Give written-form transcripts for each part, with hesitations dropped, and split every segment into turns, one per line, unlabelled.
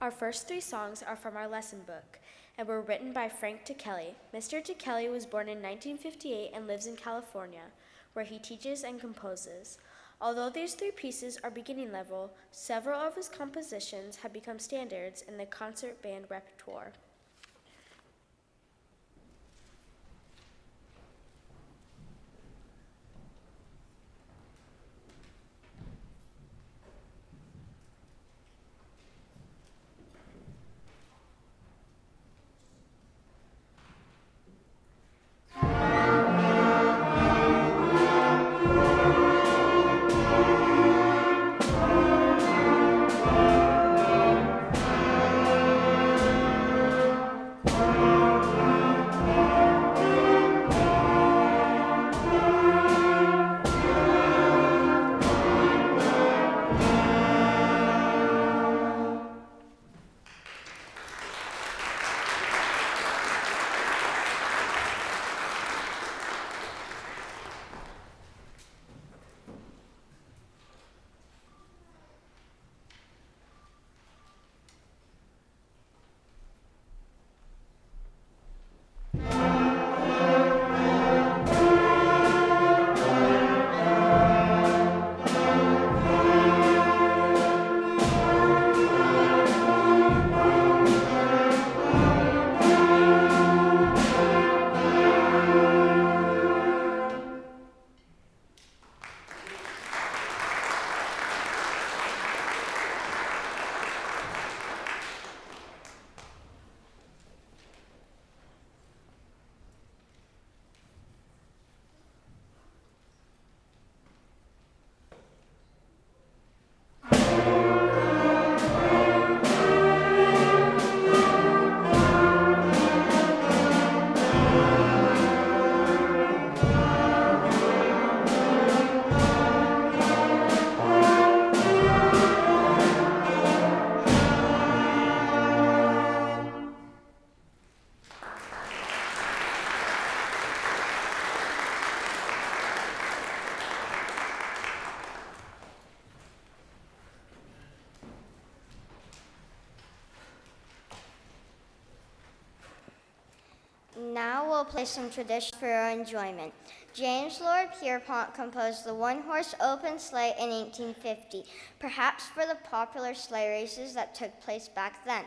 Our first three songs are from our lesson book and were written by Frank Kelly. Mr. Kelly was born in 1958 and lives in California, where he teaches and composes. Although these three pieces are beginning level, several of his compositions have become standards in the concert band repertoire.
Now we'll play some tradition for your enjoyment. James Lord Pierpont composed the one-horse open sleigh in 1850, perhaps for the popular sleigh races that took place back then.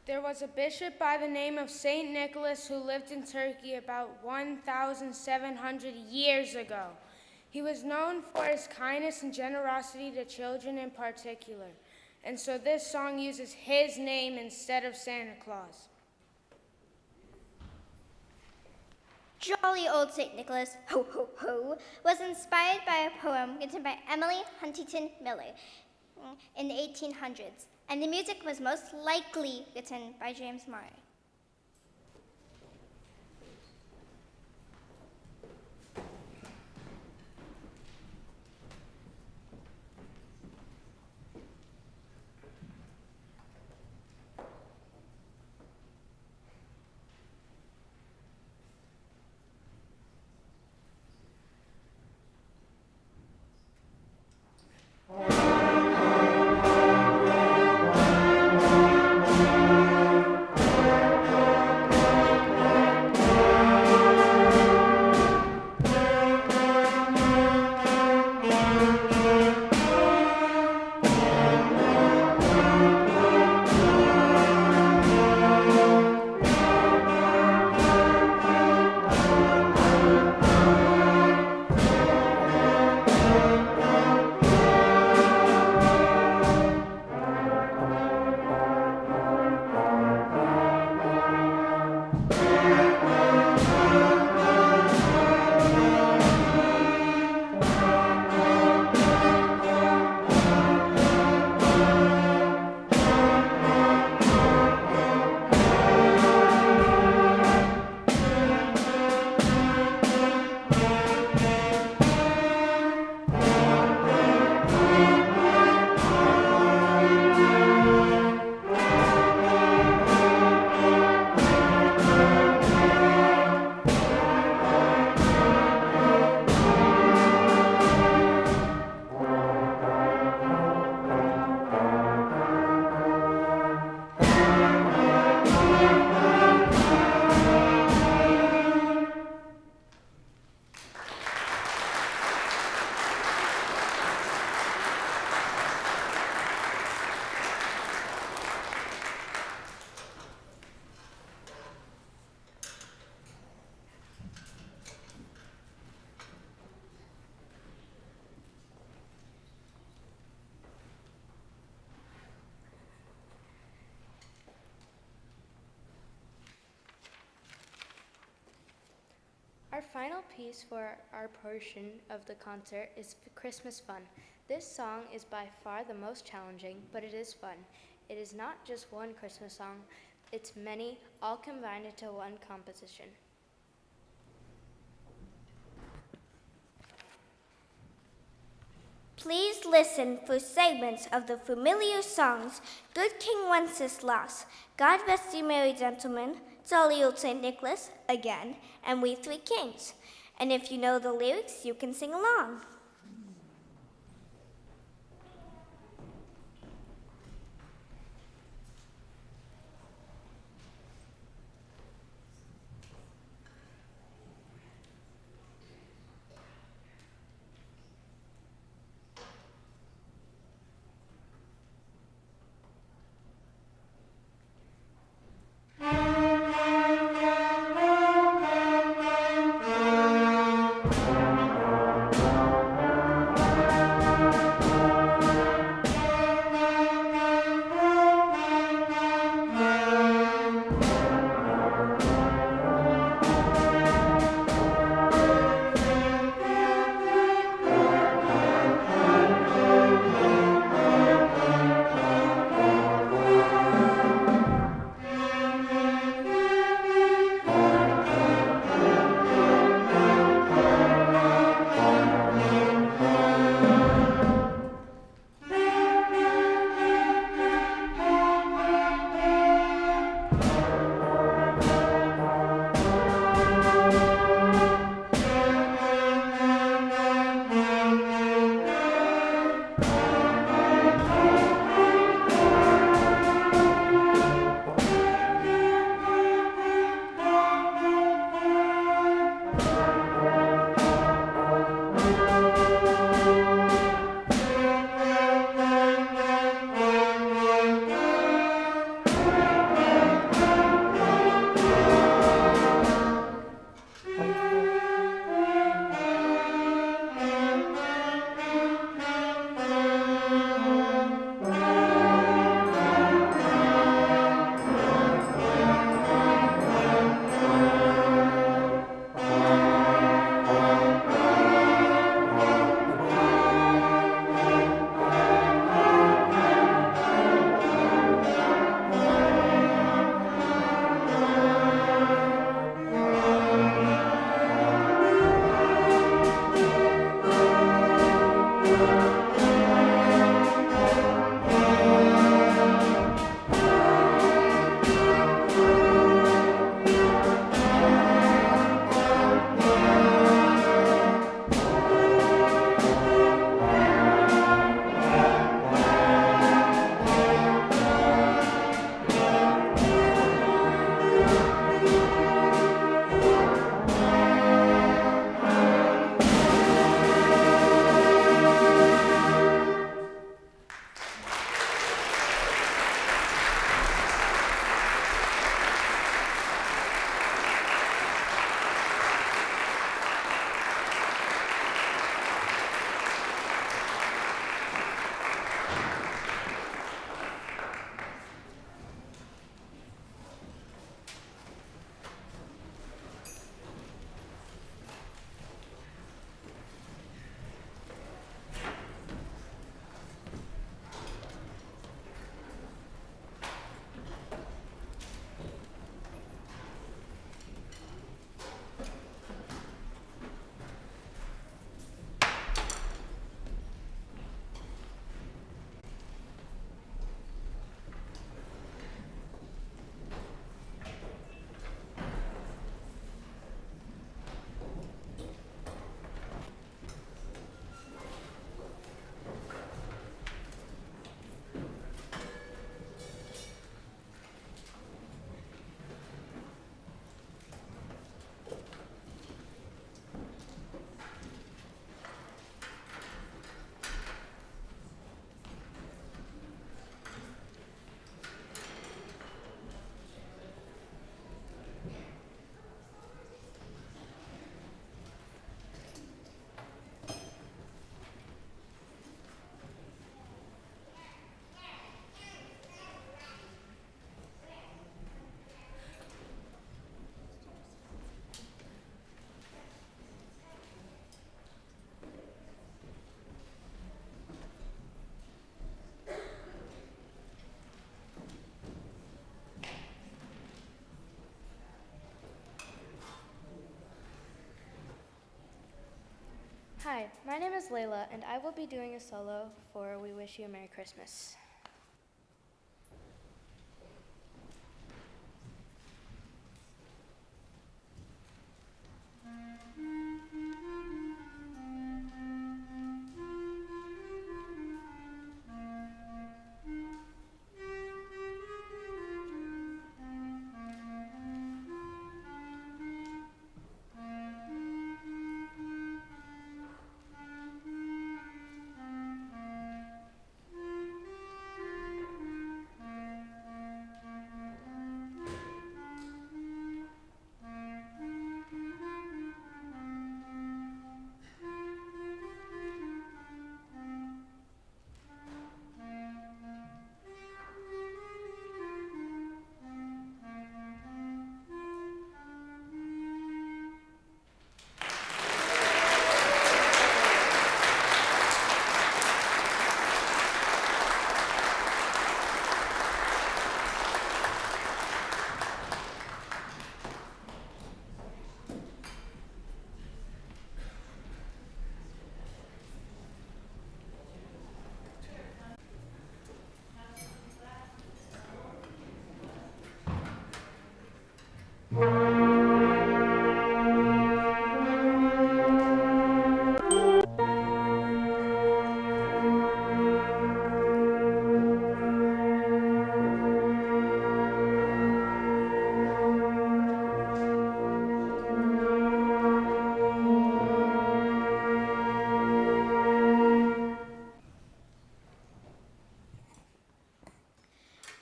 There was a bishop by the name of Saint Nicholas who lived in Turkey about 1,700 years ago. He was known for his kindness and generosity to children in particular, and so this song uses his name instead of Santa Claus.
Jolly old St. Nicholas, ho ho ho, was inspired by a poem written by Emily Huntington Miller in the 1800s, and the music was most likely written by James Murray.
Our final piece for our portion of the concert is Christmas Fun. This song is by far the most challenging, but it is fun. It is not just one Christmas song, it's many, all combined into one composition.
Please listen for segments of the familiar songs Good King Wenceslas, God Rest Ye Merry Gentlemen, Jolly Old St. Nicholas, again, and We Three Kings. And if you know the lyrics, you can sing along.
Hi, my name is Layla, and I will be doing a solo for We Wish You a Merry Christmas.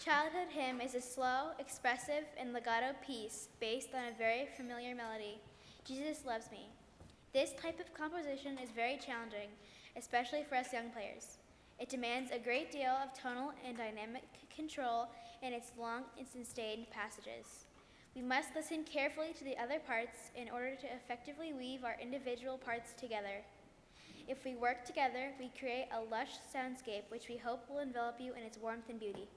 Childhood Hymn is a slow, expressive, and legato piece based on a very familiar melody, Jesus Loves Me. This type of composition is very challenging, especially for us young players. It demands a great deal of tonal and dynamic control in its long and sustained passages. We must listen carefully to the other parts in order to effectively weave our individual parts together. If we work together, we create a lush soundscape which we hope will envelop you in its warmth and beauty.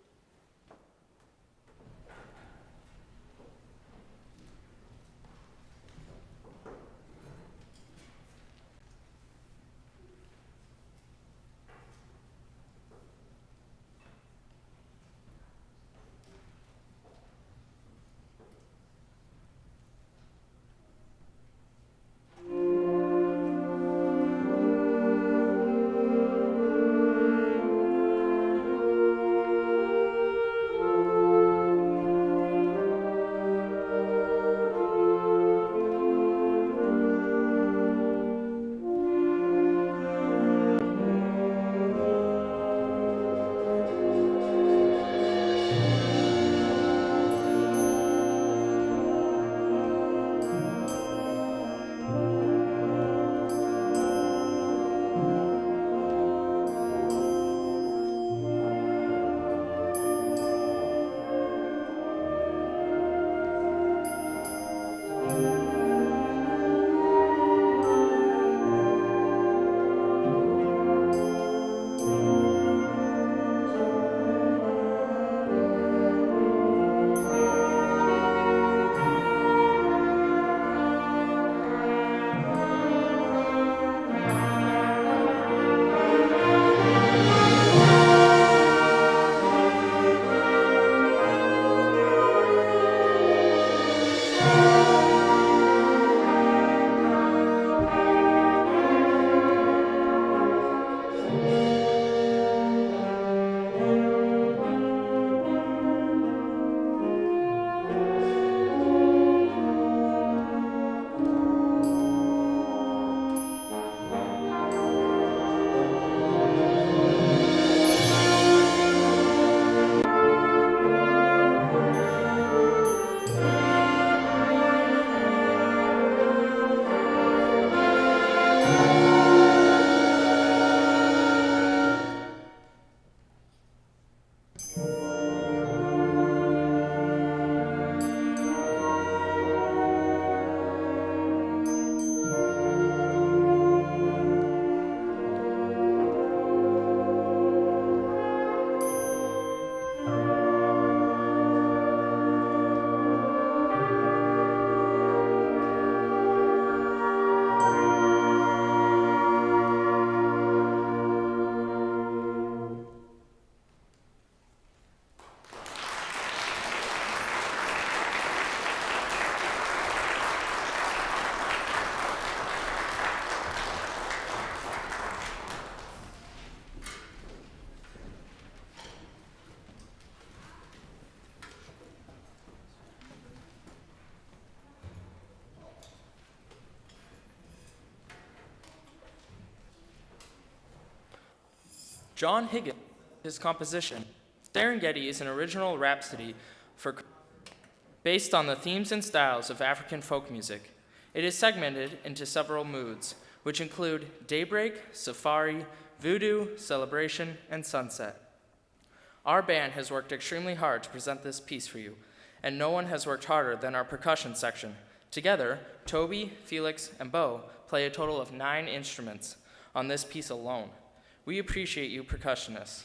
John Higgins, his composition, Serengeti is an original rhapsody based on the themes and styles of African folk music. It is segmented into several moods, which include daybreak, safari, voodoo, celebration, and sunset. Our band has worked extremely hard to present this piece for you, and no one has worked harder than our percussion section. Together, Toby, Felix, and Bo play a total of 9 instruments on this piece alone. We appreciate you, percussionists.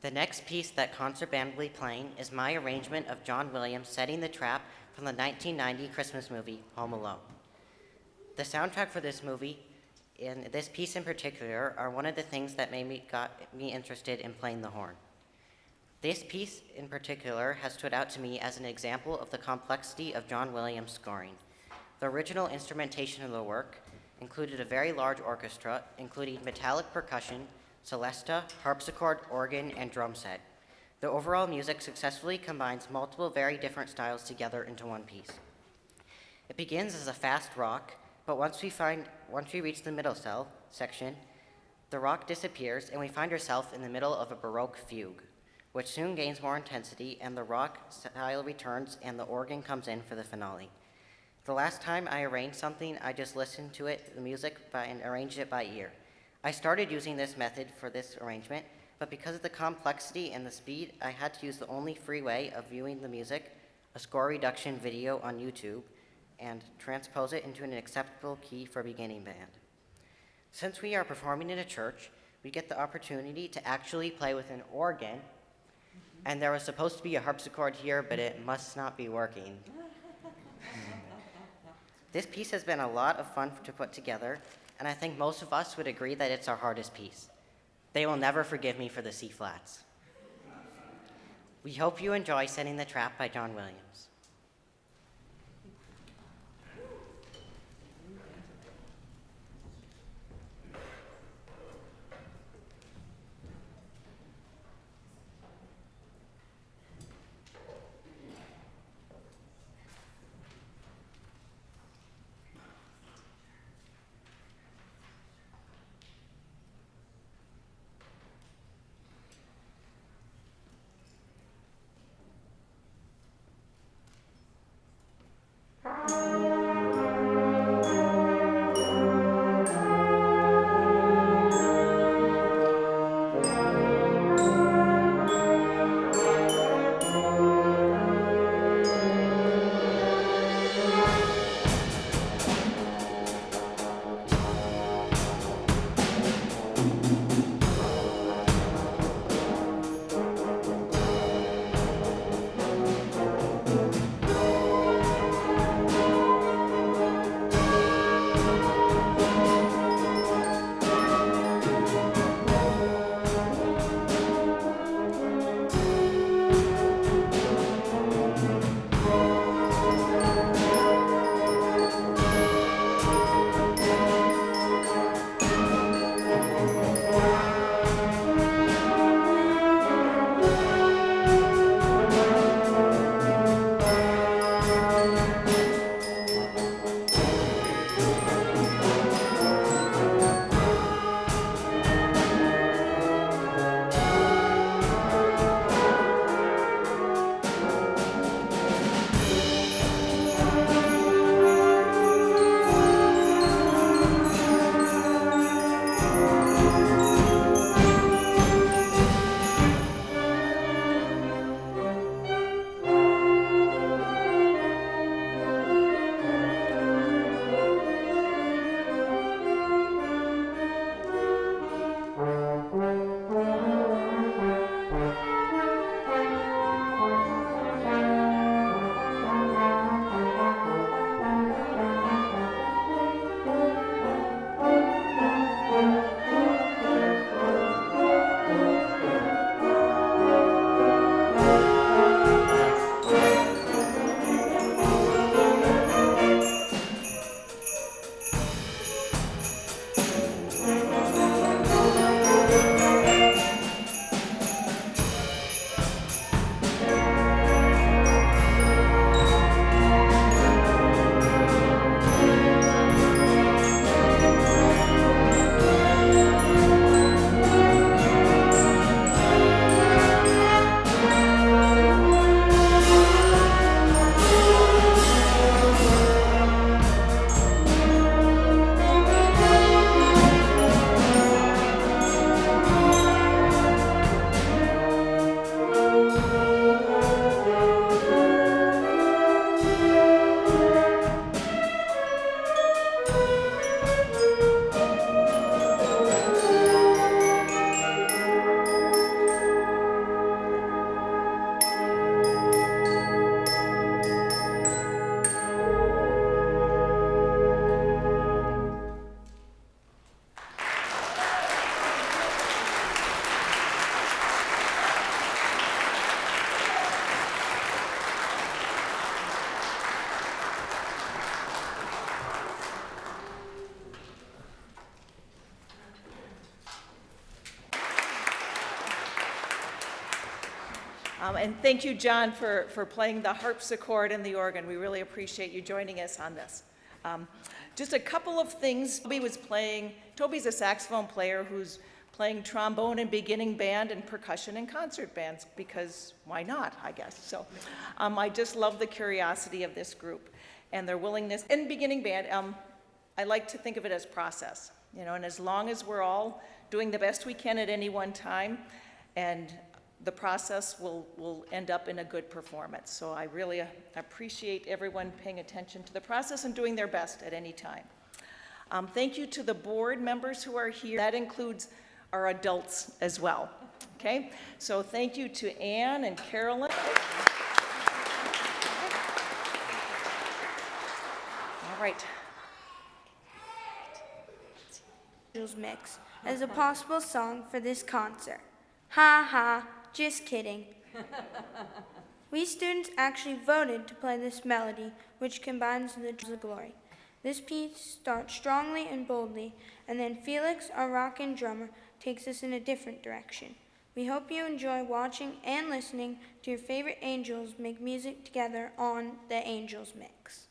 The next piece that concert band will be playing is my arrangement of John Williams' Setting the Trap from the 1990 Christmas movie, Home Alone. The soundtrack for this movie, and this piece in particular, are one of the things that got me interested in playing the horn. This piece in particular has stood out to me as an example of the complexity of John Williams' scoring. The original instrumentation of the work included a very large orchestra, including metallic percussion, celesta, harpsichord, organ, and drum set. The overall music successfully combines multiple very different styles together into one piece. It begins as a fast rock, but once we reach the middle section, the rock disappears and we find ourselves in the middle of a Baroque fugue, which soon gains more intensity and the rock style returns and the organ comes in for the finale. The last time I arranged something, I just listened to the music, and arranged it by ear. I started using this method for this arrangement, but because of the complexity and the speed, I had to use the only free way of viewing the music, a score reduction video on YouTube, and transpose it into an acceptable key for beginning band. Since we are performing in a church, we get the opportunity to actually play with an organ, and there was supposed to be a harpsichord here, but it must not be working. This piece has been a lot of fun to put together, and I think most of us would agree that it's our hardest piece. They will never forgive me for the C flats. We hope you enjoy Setting the Trap by John Williams.
And thank you, John, for playing the harpsichord and the organ. We really appreciate you joining us on this. Just a couple of things. Toby's a saxophone player who's playing trombone in beginning band and percussion in concert bands, because why not, I guess. So I just love the curiosity of this group and their willingness. In beginning band, I like to think of it as process, and as long as we're all doing the best we can at any one time, and the process will end up in a good performance. So I really appreciate everyone paying attention to the process and doing their best at any time. Thank you to the board members who are here. That includes our adults as well, okay? So thank you to Anne and Carolyn. All right.
Angels Mix as a possible song for this concert. Ha ha, just kidding. We students actually voted to play this melody, which combines the glory. This piece starts strongly and boldly, and then Felix, our rockin' drummer, takes us in a different direction. We hope you enjoy watching and listening to your favorite angels make music together on the Angels Mix.